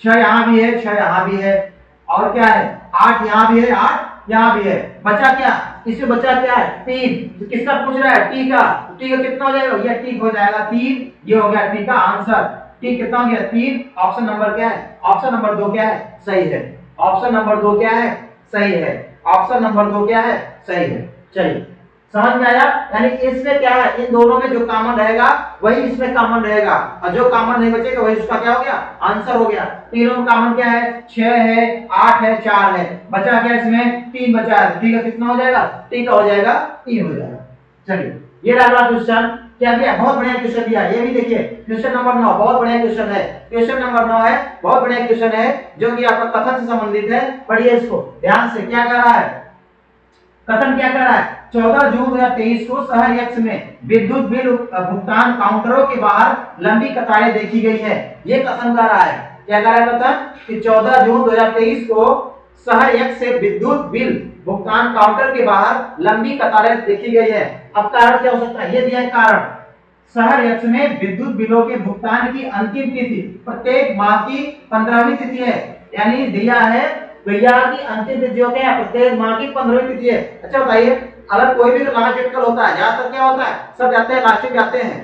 6 यहाँ भी है, 6 यहाँ भी है, और क्या है 8 यहाँ भी है, 8 यहाँ भी है। बचा क्या, इसमें बचा क्या है 3। तो किसका पूछ रहा है, टी का। टी का कितना हो जाएगा, ये टी हो जाएगा 3, ये हो गया टी का आंसर। टी कितना हो गया 3। ऑप्शन नंबर क्या है, ऑप्शन नंबर 2 क्या है, सही है। ऑप्शन नंबर 2 क्या है, सही है। ऑप्शन नंबर 2 क्या है, सही है। चलिए समझ में आया, यानी इसमें क्या है, इन दोनों में जो कॉमन रहेगा वही इसमें कॉमन रहेगा, और जो कॉमन नहीं बचेगा वही उसका क्या हो गया, आंसर हो गया। तीनों में कॉमन क्या है, 6 है, 8 है, 4 है, बचा क्या इसमें 3 बचा है। टी का कितना हो जाएगा, टी का हो जाएगा 3 हो जाएगा। चलिए ये रहा अगला क्वेश्चन, क्या दिया, बहुत बढ़िया क्वेश्चन दिया। ये भी देखिए क्वेश्चन नंबर 9 बहुत बढ़िया क्वेश्चन है, क्वेश्चन नंबर 9 है, बहुत बढ़िया क्वेश्चन है, जो कि आपका कथन से संबंधित है। पढ़िए इसको ध्यान से, क्या कह रहा है, कथन क्या कर रहा है, 14 जून 2023 को शहर एक्स में विद्युत बिल भुगतान काउंटरों के बाहर लंबी कतारें देखी गई है। ये कथन कर रहा है, क्या कर रहा है कथन, कि 14 जून 2023 को शहर एक्स से विद्युत बिल भुगतान काउंटर के बाहर लंबी कतारें देखी गई है। अब कारण क्या हो सकता है, ये दिया है कारण, शहर एक्स में विद्युत बिलों के भुगतान की अंतिम तिथि प्रत्येक माह की 15वीं तिथि है। यानी दिया है भैया की अंतिम तिथि जो क्या है, प्रत्येक माह की 15वीं तिथि है। अच्छा बताइए, अगर कोई भी लास्ट डेट कल होता है, ज्यादातर क्या होता है, सब जाते हैं लास्ट में जाते हैं,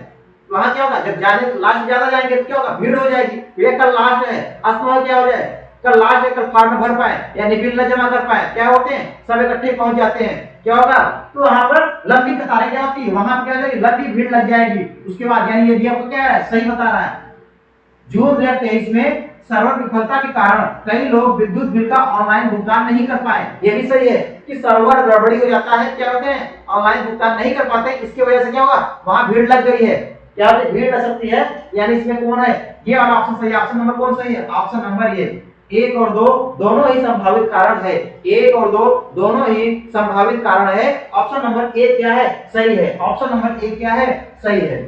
वहां क्या होगा, जब जाने लास्ट ज्यादा जाएंगे तो क्या होगा, भीड़ हो जाएगी, ये कल लास्ट है, असमय क्या हो जाए, कल लास्ट है, कल फॉर्म भर पाए यानी बिल न जमा कर पाए, क्या होते हैं, सब इकट्ठे पहुंच जाते हैं, क्या होगा, तो वहां पर लंबी कतारें क्या होती है, वहां क्या हो जाएगी, लंबी भीड़ लग जाएगी। उसके बाद यानी ये भी आपको क्या है, सही बता रहा है। जून 2023 में सर्वर विफलता के कारण कई लोग विद्युत बिल का ऑनलाइन भुगतान नहीं कर पाए। ये भी सही है कि सर्वर गड़बड़ी हो जाता है, क्या होते हैं, ऑनलाइन भुगतान नहीं कर पाते, इसकी वजह से क्या होगा, वहां भीड़ लग गई है, क्या होती है, भीड़ लग सकती है। यानी इसमें कौन है, ये वाला ऑप्शन सही है। ऑप्शन नंबर कौन सही है, ऑप्शन नंबर ये 1 और 2 दोनों ही संभावित कारण है, 1 और 2 दोनों ही संभावित कारण है। ऑप्शन नंबर 1 क्या है, सही है। ऑप्शन नंबर 1 क्या है, सही है।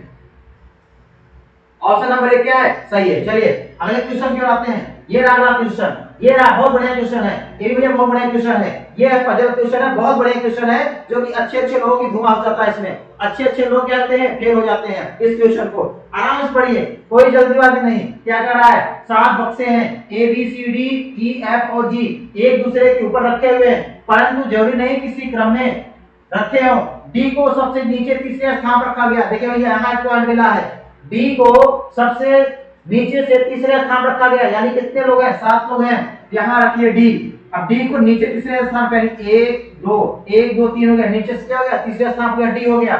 ऑप्शन नंबर 1 क्या है, सही है। चलिए अगले क्वेश्चन की ओर आते हैं। ये रहा अगला क्वेश्चन, ये रहा बहुत बढ़िया क्वेश्चन है, ये भी बहुत बढ़िया क्वेश्चन है, ये पजल क्वेश्चन है, बहुत बढ़िया क्वेश्चन है, जो कि अच्छे अच्छे लोगों की धुआं हो जाता है इसमें, अच्छे अच्छे लोग क्या करते हैं, फेल हो जाते हैं इस क्वेश्चन को। आराम से पढ़िए, कोई जल्दीबाजी नहीं। क्या कर रहा है, 7 बक्से हैं, A B C D E F और जी एक दूसरे के ऊपर रखे हुए हैं, परंतु जरूरी नहीं किसी क्रम में रखे हो। डी को सबसे नीचे तीसरे स्थान पर रखा गया, देखिए भैया यहाँ एक पॉइंट मिला है, डी को सबसे नीचे से तीसरे स्थान रखा गया, यानी कितने लोग हैं, 7 लोग हैं, यहाँ रखिए डी। अब डी को नीचे तीसरे स्थान पे 1 2 1 2 3 हो गया, नीचे से क्या हो गया, तीसरे स्थान पे डी हो गया।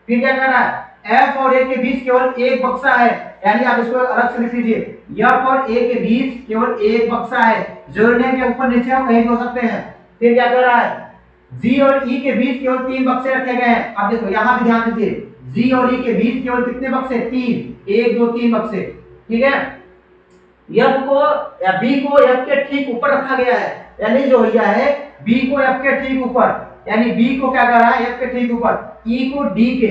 फिर क्या करना है, एफ और ए के बीच केवल एक बक्सा है, यानी आप इसको अलग से लिख लीजिए, एफ और ए के बीच केवल एक बक्सा है, जोड़ने के ऊपर नीचे हम कहीं भी हो सकते हैं। फिर क्या कर रहा है, जी और ई के बीच केवल 3 बक्से रखे गए हैं। अब देखो यहाँ भी ध्यान दीजिए, जी और ई के बीच केवल कितने बक्से, 3, 1 2 3 बक्से, ठीक है। एफ को या बी को एफ के ठीक ऊपर रखा गया है, यानी जो भैया है बी को एफ के ठीक ऊपर, यानी बी को क्या कर रहा है, एफ के ठीक ऊपर, ई को डी के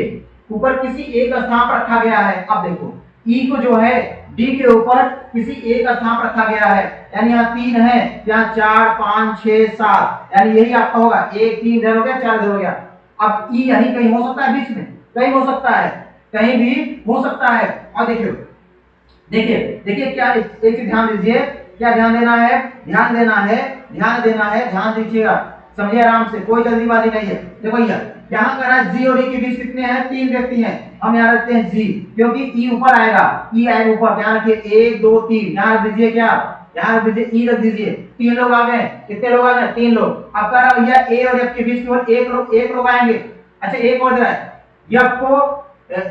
ऊपर किसी एक स्थान पर रखा गया है। अब देखो ई को जो है डी के ऊपर किसी एक स्थान पर रखा गया है, यानी यहाँ 3 है, यहाँ 4 5 6 7, यानी यही आपका होगा, 1 3 इधर हो गया, 4 इधर हो गया। अब ई यहीं कहीं हो सकता है, बीच में कहीं हो सकता है, कहीं भी हो सकता है। और देखिए देखिए देखिए क्या, एक चीज ध्यान दीजिए, क्या ध्यान देना है, ध्यान देना है, ध्यान देना है, ध्यान दीजिएगा, समझिए आराम से, कोई जल्दीबाजी नहीं है। देखो भैया यहाँ कह रहा है जी और ई के बीच कितने हैं, 3 व्यक्ति हैं, हम यहाँ रखते हैं जी, क्योंकि ई ऊपर आएगा, ई आएगा ऊपर, ध्यान रखिए 1 2 3, यहाँ रख दीजिए, क्या यहाँ रख दीजिए, ई रख दीजिए, 3 लोग आ गए, कितने लोग आ गए, 3 लोग। अब कह रहा भैया ए और एफ के बीच केवल एक लोग आएंगे। अच्छा एक और है, एफ को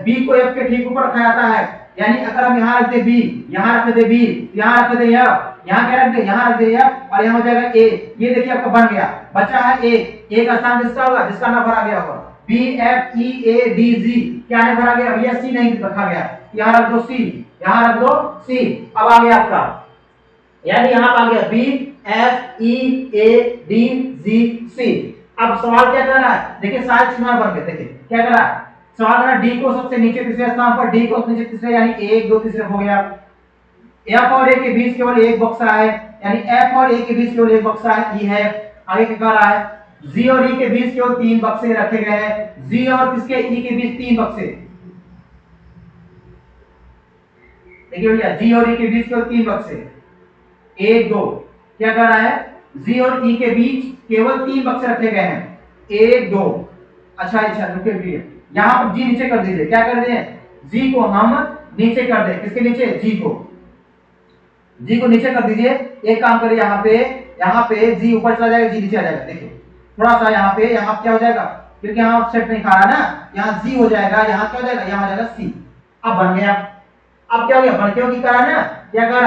बी को एफ के ठीक ऊपर रखा जाता है, यानी अगर हम यहाँ रख दे बी, यहाँ रख दे बी, यहाँ रख दे एफ, यहाँ क्या रख दे, यहाँ रख दे एफ, और यहाँ हो जाएगा ए। ये देखिए आपका बन गया, बचा है ए, एक स्थान किसका होगा, जिसका ना भरा गया होगा, B F E A D G, क्या नहीं भरा गया भैया, सी नहीं रखा गया, यहाँ रख दो सी, यहाँ रख दो सी। अब आ गया आपका, यानी यहाँ आ गया B F E A D G C. अब सवाल क्या कर रहा है, देखिए सारे चुनाव बन गए, देखिए क्या कर रहा है, सवाल कर रहा है डी को सबसे नीचे तीसरे स्थान पर, डी को नीचे तीसरे, यानी 1 2 तीसरे हो गया। एफ और ए के बीच केवल एक बक्सा है, यानी एफ और ए के बीच केवल एक बक्सा है, ई है। आगे क्या कर रहा है, जी और ई के बीच केवल 3 बक्से रखे गए हैं, जी और किसके, ई के बीच 3 बक्से, देखिए भैया जी और ई के बीच केवल 3 बक्से, 1 2, क्या कर रहा है, जी और ई के बीच केवल 3 बक्से रखे गए हैं, 1 2। अच्छा रुकिए, यहाँ पर जी नीचे कर दीजिए, क्या कर दिए, जी को हम नीचे कर दें, किसके नीचे, जी को नीचे कर दीजिए। एक काम करिए, यहाँ पे जी ऊपर चला जाएगा, जी नीचे आ जाएगा, देखिए थोड़ा सा यहाँ पे, यहाँ क्या हो जाएगा, क्योंकि यहाँ सेट नहीं खा रहा ना, यहाँ जी हो जाएगा, यहाँ क्या हो जाएगा, यहाँ हो जाएगा सी। अब बन गया, अब क्या हो गया, बन क्यों कह रहा है ना, क्या कह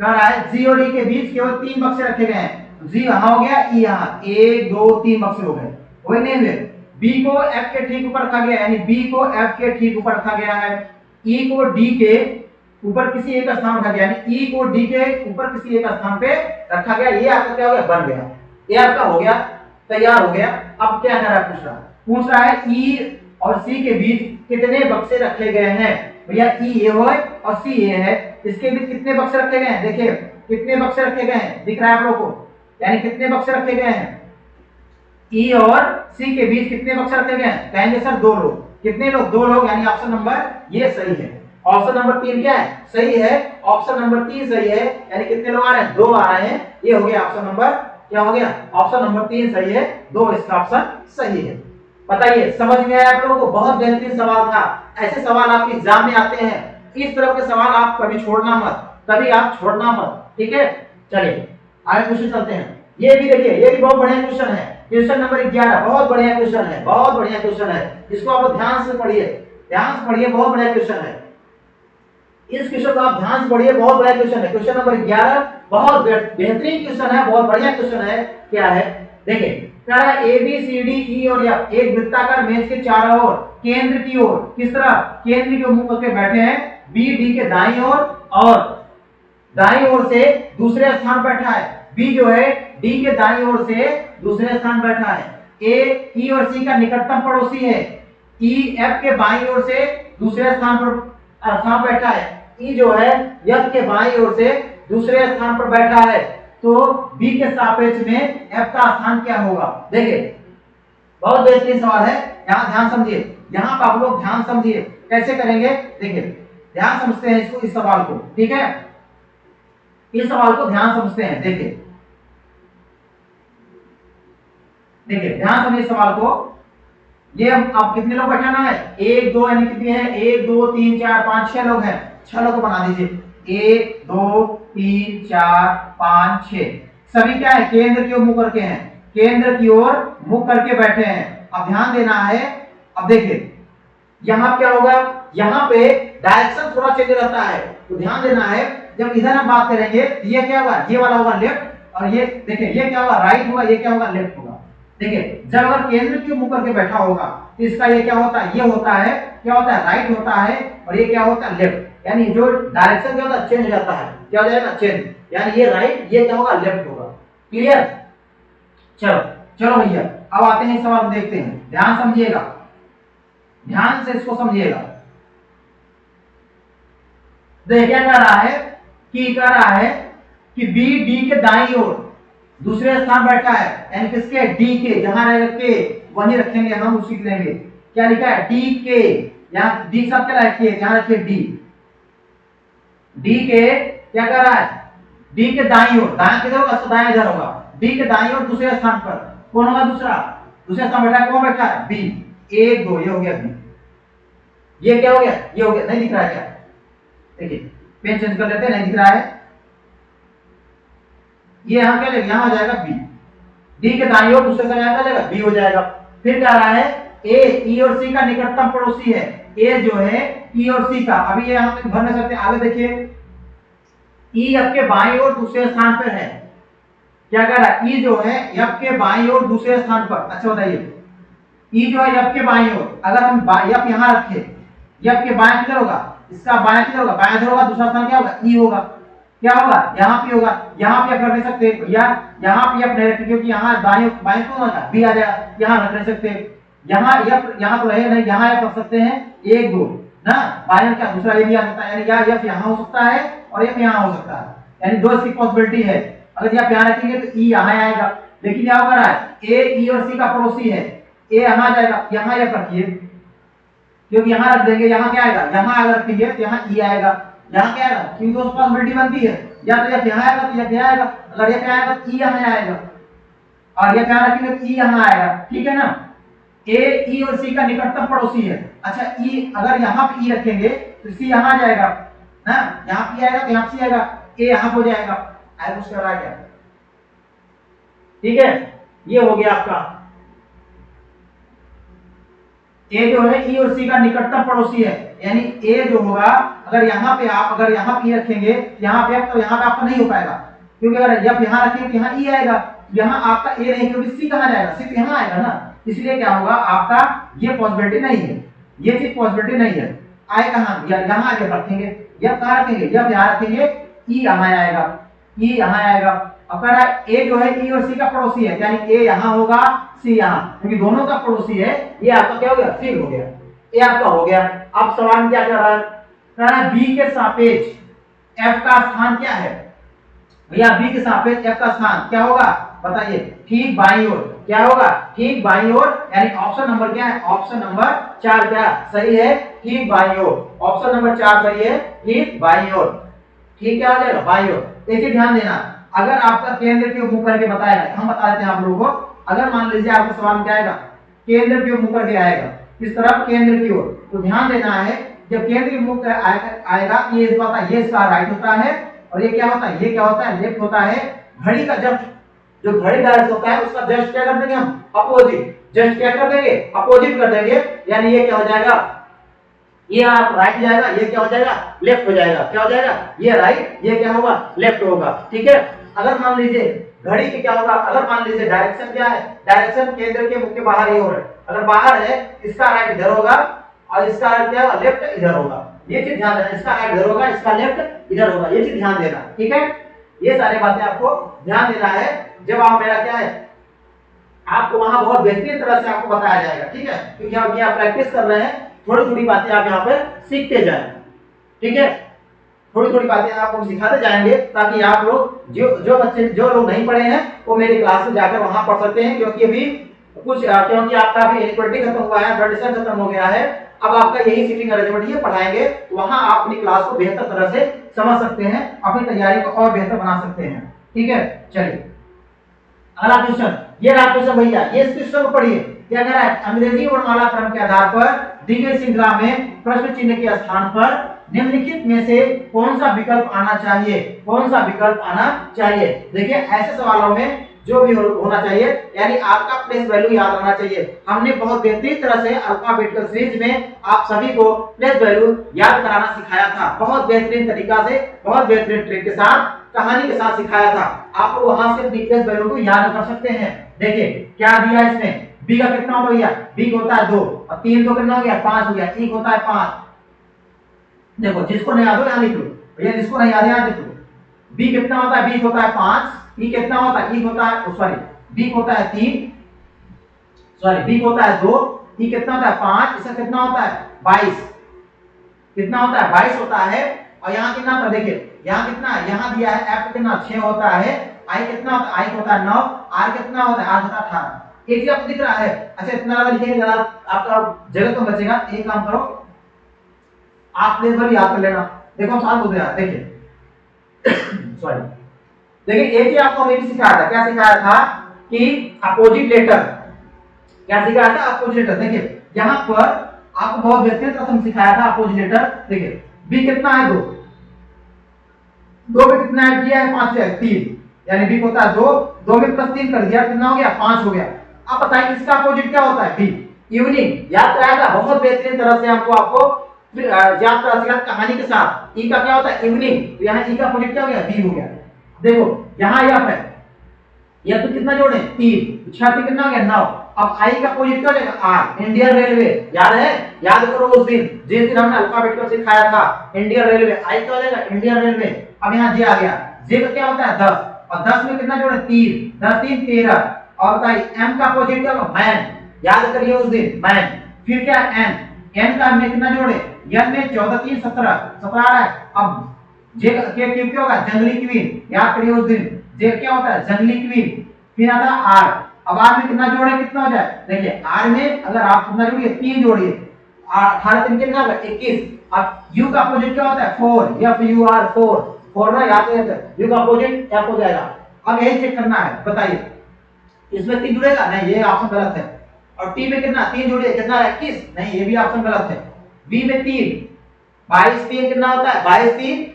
रहा है जी और ई के बीच केवल 3 बक्से रखे गए हैं, जी यहाँ हो गया, ई यहाँ, 1 2 3 बक्से हो गए, वही नहीं हुए। बी को एफ के ठीक ऊपर रखा गया, यानी बी को एफ के ठीक ऊपर रखा गया है, ई को डी के ऊपर किसी एक स्थान रखा गया, यानी ई को डी के ऊपर किसी एक स्थान पे रखा गया। ये आपका क्या हो गया, बन गया, ये आपका हो गया। तैयार हो गया। अब क्या कर रहा है, पूछ रहा है ई और सी के बीच कितने बक्से रखे गए हैं। भैया ई ये है और सी ये है, इसके बीच कितने बक्से रखे गए हैं, देखिए कितने बक्से रखे गए हैं, दिख रहा है आप लोगों को, यानी कितने बक्से रखे गए हैं, ई और सी के बीच कितने बक्से रखे गए हैं, कहेंगे सर 2 लोग। कितने लोग, 2 लोग, यानी ऑप्शन नंबर ये सही है। ऑप्शन नंबर 3 क्या है, सही है। ऑप्शन नंबर 3 सही है, यानी कितने लोग आ रहे हैं, 2 आ रहे हैं। ये हो गया ऑप्शन नंबर, क्या हो गया, ऑप्शन नंबर 3 सही है, 2 इसका ऑप्शन सही है। बताइए समझ में आया आप लोगों को, बहुत बेहतरीन सवाल था। ऐसे सवाल आपके एग्जाम में आते हैं, इस तरह के सवाल आप कभी छोड़ना मत, कभी आप छोड़ना मत, ठीक है। चलिए आगे क्वेश्चन चलते हैं। ये भी देखिए, ये भी बहुत बढ़िया क्वेश्चन है, क्वेश्चन नंबर 11, बहुत बढ़िया क्वेश्चन है, बहुत बढ़िया क्वेश्चन है। इसको आप ध्यान से पढ़िए, ध्यान से पढ़िए, बहुत बढ़िया क्वेश्चन है। इस क्वेश्चन को आप ध्यान से पढ़िए, बहुत बढ़िया क्वेश्चन है। क्वेश्चन नंबर 11 बहुत बेहतरीन क्वेश्चन है, बहुत बढ़िया क्वेश्चन है। क्या है, देखिए कह रहा है ए बी सी डी ई और एफ एक वृत्ताकार मेज के चारों ओर केंद्र की ओर, किस तरह, केंद्र की ओर मुंह करके बैठे हैं। बी डी के दाईं ओर और दाईं ओर से दूसरे स्थान बैठा है। बी जो है डी के दाईं ओर से दूसरे स्थान बैठा है। ए ई और सी का निकटतम पड़ोसी है। ई एफ के बाईं ओर से दूसरे स्थान पर बैठा है। ई जो है एफ के बाईं ओर से दूसरे स्थान पर बैठा है, तो बी के सापेक्ष में एफ का स्थान क्या होगा। देखिए बहुत बेहतरीन सवाल है, यहाँ ध्यान समझिए, यहाँ पर आप लोग ध्यान समझिए कैसे करेंगे। देखिए ध्यान समझते हैं इसको, इस सवाल को, ठीक है, इस सवाल को ध्यान समझते हैं। देखिए देखिए ध्यान समझिए सवाल को। ये आप कितने लोग बैठाना है, 1 2 यानी कितने हैं, 1 2 3 4 5 6 लोग हैं, 6 लोग को बना दीजिए। 1 2 3 4 5 6 सभी क्या है, केंद्र की ओर मुंह करके हैं, केंद्र की ओर मुंह करके बैठे हैं। अब ध्यान देना है, अब देखिए यहाँ क्या होगा, यहाँ पे डायरेक्शन थोड़ा चेंज रहता है, तो ध्यान देना है। जब इधर हम बात करेंगे ये क्या होगा, ये वाला होगा लेफ्ट, और ये देखिए ये क्या होगा राइट होगा, ये क्या होगा लेफ्ट होगा। देखिए जब अगर केंद्र की ओर मुंह करके बैठा होगा तो इसका ये क्या होता है, ये होता है, क्या होता है, राइट होता है, और ये क्या होता है, लेफ्ट। यानी जो डायरेक्शन क्या होता है, चेंज हो जाता है, क्या हो जाएगा, चेंज, यानी ये राइट, ये क्या होगा, लेफ्ट होगा। क्लियर, चलो चलो भैया अब आते हैं इस सवाल को देखते हैं, ध्यान समझिएगा, ध्यान से इसको समझिएगा। देखिए क्या कह रहा है, कि कह रहा है कि बी डी के दाईं ओर दूसरे स्थान बैठा है, यानी किसके, डी के, जहां रहेगा के वहीं रखेंगे हम, उसी को लेंगे। क्या लिखा है, डी के, यहाँ डी के साथ क्या रखिए, यहाँ रखिए डी, डी के क्या कर रहा है, डी के दाईं ओर, दाएं किधर होगा, दाएं इधर होगा, डी के दाईं ओर दूसरे स्थान पर कौन होगा, दूसरा दूसरे स्थान बैठा है, कौन बैठा है, बी। 1 2 ये हो गया बी, ये क्या हो गया, ये हो गया, नहीं दिख रहा है क्या, देखिए पेन चेंज कर लेते हैं, नहीं दिख रहा है, ये यहां क्या लेगा, यहां हो जाएगा बी, डी के दाईं ओर दूसरे का क्या जाएगा, बी हो जाएगा। फिर क्या रहा है, ए ई और सी का निकटतम पड़ोसी है, ए जो है ई और सी का, अभी ये हम भर नहीं सकते, आगे देखिए ई एफ के बाईं ओर दूसरे स्थान पर है, क्या कह रहा है, ई जो है एफ के बाईं ओर दूसरे स्थान पर। अच्छा बताइए, ई जो है एफ के बाईं ओर, अगर हम एफ यहां रखे, एफ के बाएं किधर होगा, इसका बाएं किधर होगा, बाएं इधर होगा, दूसरा स्थान क्या होगा, ई होगा, क्या होगा, यहाँ पे होगा, यहाँ पे आप रख नहीं सकते, या यहाँ पे आप नहीं रखते, क्योंकि यहाँ दाएं बाएं कौन होगा, बी आ जाएगा, यहाँ रख नहीं सकते, यहाँ यहाँ तो रहे नहीं, यहाँ आप रख सकते हैं 1 2 ना, बाएं क्या दूसरा ये भी आ सकता है, यानी या एफ यहाँ हो सकता है और एफ यहाँ हो सकता है, यानी 2 इसकी पॉसिबिलिटी है। अगर आप यहाँ रखेंगे तो ई यहाँ आएगा, लेकिन यहाँ हो रहा है ए ई और सी का पड़ोसी है, ए यहाँ जाएगा, यहाँ एफ रखिए, क्योंकि यहाँ रख देंगे, यहाँ क्या आएगा, यहाँ अगर रखेंगे तो यहाँ ई आएगा, यहाँ क्या आएगा, क्योंकि दो पॉसिबिलिटी बनती है, या तो एफ यहाँ आएगा, तो एफ यहाँ आएगा, अगर एफ यहाँ आएगा तो ई यहाँ आएगा, और एफ यहाँ रखेंगे तो ई यहाँ आएगा, ठीक है ना। ए ई और सी का निकटतम पड़ोसी है, अच्छा ई अगर यहाँ पे ई रखेंगे तो सी यहाँ जाएगा ना, यहाँ पे आएगा तो यहाँ पे आएगा, ए यहाँ हो जाएगा, आएगा कुछ कर रहा है क्या, ठीक है। ये हो गया आपका, ए जो है ई और सी का निकटतम पड़ोसी है, यानी ए जो होगा, अगर यहाँ पे आप अगर यहाँ पे रखेंगे, यहाँ पे तो यहाँ पे आपका नहीं हो पाएगा, क्योंकि अगर जब यहाँ रखेंगे तो यहाँ ई आएगा, यहाँ आपका ए नहीं, क्योंकि सी कहाँ जाएगा, सी यहाँ आएगा ना, इसलिए क्या होगा आपका, ये पॉसिबिलिटी नहीं है, ये चीज पॉसिबिलिटी नहीं है, आए कहाँ, यहाँ आगे रखेंगे, जब कहाँ रखेंगे, जब यहाँ रखेंगे ई यहाँ आएगा, ई यहाँ आएगा, अब कह रहा है ए जो है ई और सी का पड़ोसी है, यानी ए यहाँ होगा सी यहाँ, क्योंकि दोनों का पड़ोसी है। ये आपका क्या हो गया, सी हो गया, ए आपका हो गया। अब सवाल में क्या कर रहा है, कह रहा है बी के सापेक्ष एफ का स्थान क्या है भैया, बी के सापेक्ष एफ का स्थान क्या होगा बताइए, ठीक बाईं ओर, क्या होगा ठीक बाईं ओर, यानी ऑप्शन नंबर क्या है, ऑप्शन नंबर 4 क्या सही है, ठीक बाईं ओर, ऑप्शन नंबर 4 सही है, ठीक बाईं ओर, ठीक क्या हो जाएगा बाईं ओर। देखिए ध्यान देना, अगर आपका केंद्र के मुंह करके बताएगा, हम बता देते हैं आप लोगों को, अगर मान लीजिए आपका सवाल क्या आएगा, केंद्र के मुंह करके आएगा, किस तरफ केंद्र की ओर, तो ध्यान देना है जब केंद्र के मुंह आएगा ये पता ये इसका राइट होता है, और ये क्या होता है, ये क्या होता है लेफ्ट होता है। घड़ी का जब जो घड़ी डायरेक्ट होता है उसका जस्ट क्या कर देंगे हम, अपोजिट, जस्ट क्या कर देंगे अपोजिट कर देंगे, यानी ये क्या हो जाएगा, ये आप राइट जाएगा, ये क्या हो जाएगा लेफ्ट हो जाएगा, क्या हो जाएगा ये राइट, ये क्या होगा लेफ्ट होगा, ठीक है। अगर मान लीजिए घड़ी के क्या होगा, अगर मान लीजिए डायरेक्शन क्या है, डायरेक्शन केंद्र के मुख के बाहर ही हो रहा है, अगर बाहर है इसका राइट इधर होगा और इसका राइट क्या होगा लेफ्ट इधर होगा, ये चीज ध्यान देना, इसका राइट इधर होगा इसका लेफ्ट इधर होगा, ये चीज ध्यान देना, ठीक है। ये सारी बातें आपको ध्यान देना है जब आप मेरा क्या है, आपको वहां बहुत बेहतरीन तरह से आपको बताया जाएगा, ठीक है, क्योंकि हम यहाँ प्रैक्टिस कर रहे हैं, थोड़ी थोड़ी बातें आप यहाँ पर सीखते जाएं, ठीक है, थोड़ी थोड़ी बातें आपको सिखाते जाएंगे, ताकि आप लोग जो बच्चे जो लोग नहीं पढ़े हैं वो मेरी क्लास में जाकर वहां पढ़ सकते हैं, क्योंकि अभी कुछ क्योंकि आपका अभी इनइक्वालिटी खत्म हुआ है, ब्लड खत्म हो गया है, अब आपका यही सीटिंग अरेंजमेंट ये पढ़ाएंगे, वहां आप अपनी क्लास को बेहतर तरह से समझ सकते हैं, अपनी तैयारी को और बेहतर बना सकते हैं, ठीक है। चलिए अगला क्वेश्चन, ये रहा क्वेश्चन भैया, ये इस क्वेश्चन को पढ़िए, क्या कह रहा है, अंग्रेजी वर्णमाला क्रम के आधार पर दी गई श्रृंखला में प्रश्न चिन्ह के स्थान पर निम्नलिखित में से कौन सा विकल्प आना चाहिए, कौन सा विकल्प आना चाहिए। देखिए ऐसे सवालों में जो भी होना चाहिए, यानी आपका प्लेस वैल्यू याद रहना चाहिए। हमने बहुत बेहतरीन तरह से अल्फाबेटिकल सीरीज में आप सभी को प्लेस वैल्यू याद कराना सिखाया था, बहुत बेहतरीन तरीका से, बहुत बेहतरीन ट्रिक के साथ, कहानी के साथ सिखाया था। आप लोग वहां से प्लेस वैल्यू को याद कर सकते हैं। देखिए क्या दिया इसमें, बी का कितना होता है, बी होता है 2 और 3 तो कितना हो गया 5 हो गया, ठीक होता है 5। देखो जिसको नहीं याद हो यहाँ लिख लो भैया, जिसको नहीं याद है यहाँ लिख लो। बी कितना होता है, बी होता है 5, ई कितना होता है, ई होता है सॉरी बी होता है 3, सॉरी बी होता है 2, ई कितना होता है 5, इसका कितना होता है 22, कितना होता है 22 होता है। और यहाँ कितना होता है, देखिए यहाँ कितना है, यहाँ दिया है एफ कितना 6 होता है, आई कितना होता है, आई होता है 9, आर कितना होता है, आर होता है 18। एक आपको दिख रहा है, अच्छा इतना ज्यादा लिखेंगे जरा आपका जगह तो बचेगा। एक काम करो आप प्लेस वैल्यू याद कर लेना। देखो हम साथ बोलते हैं, देखिए सॉरी देखिए एक ही आपको मैंने सिखाया था, क्या सिखाया था कि अपोजिट लेटर, क्या सिखाया था अपोजिट लेटर। देखिए यहाँ पर आपको बहुत बेहतरीन तरह से सिखाया था अपोजिट लेटर। देखिए बी कितना है 2, 2 में कितना ऐड किया है 5 से 3, यानी बी होता है 2, 2 में प्लस 3 कर दिया कितना हो गया 5 हो गया। अब बताइए इसका अपोजिट क्या होता है, बी। इवनिंग याद कराया था बहुत बेहतरीन तरह से, हमको आपको याद करा कहानी के साथ। ई का क्या होता है इवनिंग, तो यहाँ ई का अपोजिट क्या हो गया, बी हो गया। देखो यहाँ एफ है, एफ तो कितना जोड़े 3, 6 से कितना हो गया 9। अब आई का अपोजिट क्या हो जाएगा आर, इंडियन रेलवे, याद है, याद करो उस दिन जिस दिन हमने अल्फाबेट को सिखाया था, इंडियन रेलवे, आई क्या हो जाएगा इंडियन रेलवे। अब यहाँ जे आ गया, जे का क्या होता है 10, और 10 में कितना जोड़े 3, 10 3 13। और बताइए एम का अपोजिट क्या होगा मैन, याद करिए उस दिन मैन। फिर क्या एन, एन का में कितना जोड़े, एन में 14 3 17, 17 आ रहा है। अब जे के क्यों क्या होगा जंगली क्वीन, याद करिए उस दिन जे क्या होता है जंगली क्वीन। फिर आता आर, अब आर में कितना जोड़े कितना हो जाए, देखिए आर में अगर आप कितना जोड़िए 3 जोड़िए, 18 3 कितना होगा 21। अब यू का अपोजिट क्या होता है 4, एफ यू आर 4 ना, याद है यू का अपोजिट एफ हो जाएगा। अब यही चेक करना है, बताइए इसमें 3 जुड़ेगा नहीं, ये ऑप्शन गलत है। और टी में कितना 3 जोड़िए कितना 21, नहीं ये भी ऑप्शन गलत है। बी में 3, 22 3 कितना होता है 22 3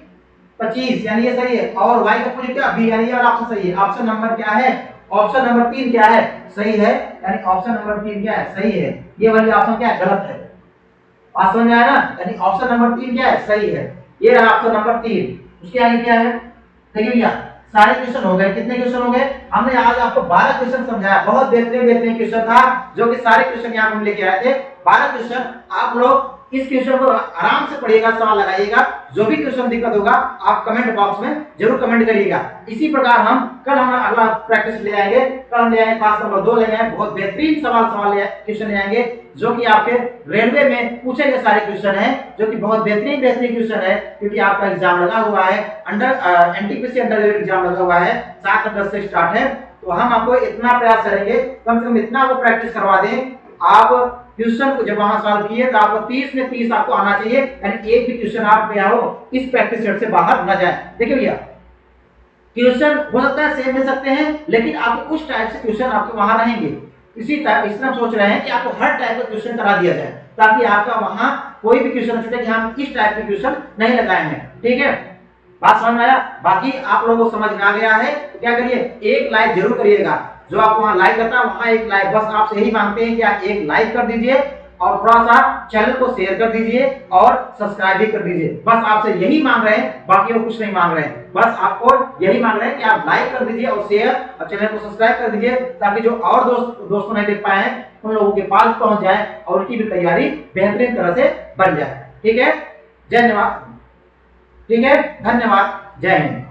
25, यानी ये सही है। और y का अपोजिट क्या बी, यानी ये वाला ऑप्शन सही है। ऑप्शन नंबर क्या है, ऑप्शन नंबर 3 क्या है सही है, यानी ऑप्शन नंबर 3 क्या है सही है। ये वाली ऑप्शन क्या है गलत है, बात समझ में आया ना, यानी ऑप्शन नंबर 3 क्या है सही है। ये रहा ऑप्शन नंबर 3। उसके आगे क्या है, देखिए भैया सारे क्वेश्चन हो गए, कितने क्वेश्चन हो गए, हमने आज आपको 12 क्वेश्चन समझाया, बहुत बेहतरीन बेहतरीन क्वेश्चन था, जो कि सारे क्वेश्चन यहाँ हम लेके आए थे 12 क्वेश्चन। आप लोग इस क्वेश्चन को आराम से पढ़िएगा, सवाल लगाइएगा। जो भी क्वेश्चन दिक्कत होगा आप कमेंट बॉक्स में जरूर कमेंट करिएगा। इसी प्रकार हम कल हम अगला प्रैक्टिस ले आएंगे। कल हम ले आएंगे क्लास नंबर 2 ले आएंगे, बहुत बेहतरीन क्वेश्चन ले आएंगे जो कि आपके रेलवे में पूछे गए सारे क्वेश्चन हैं, जो कि बहुत बेहतरीन क्वेश्चन है, क्योंकि आपका एग्जाम लगा हुआ है, एनटीपीसी अंडर एग्जाम लगा हुआ है, 7 अगस्त से स्टार्ट है। तो हम आपको इतना प्रयास करेंगे, कम से कम इतना आपको प्रैक्टिस करवा दें। आप क्वेश्चन को जब वहां सॉल्व किए तो आपको 30 में 30 आपको आना चाहिए, यानी एक भी क्वेश्चन आप क्या हो इस प्रैक्टिस सेट से बाहर न जाए। देखिए भैया, क्वेश्चन हो सकता है सेम मिल सकते हैं, लेकिन आपको कुछ टाइप से क्वेश्चन आपके वहां रहेंगे। इसी तरह इस तरह सोच रहे हैं कि आपको हर टाइप का क्वेश्चन करा दिया जाए, ताकि आपका वहां कोई भी क्वेश्चन छूटे कि हम इस टाइप के क्वेश्चन नहीं लगाए हैं। ठीक है, बात समझ में आया? बाकी आप लोगों को समझ में आ गया है तो क्या करिए, एक लाइक जरूर करिएगा। जो आप वहां लाइक करता है वहां एक लाइक, बस आपसे यही मांगते हैं कि आप एक लाइक कर दीजिए और थोड़ा सा चैनल को शेयर कर दीजिए और सब्सक्राइब भी कर दीजिए। बस आपसे यही मांग रहे हैं, बाकी वो कुछ नहीं मांग रहे हैं। बस आपको यही मांग रहे हैं कि आप लाइक कर दीजिए और शेयर और चैनल को सब्सक्राइब कर दीजिए, ताकि जो और दोस्तों नहीं देख पाए हैं उन लोगों के पास पहुंच जाए और उनकी भी तैयारी बेहतरीन तरह से बन जाए। ठीक है, धन्यवाद। ठीक है, धन्यवाद, जय हिंद।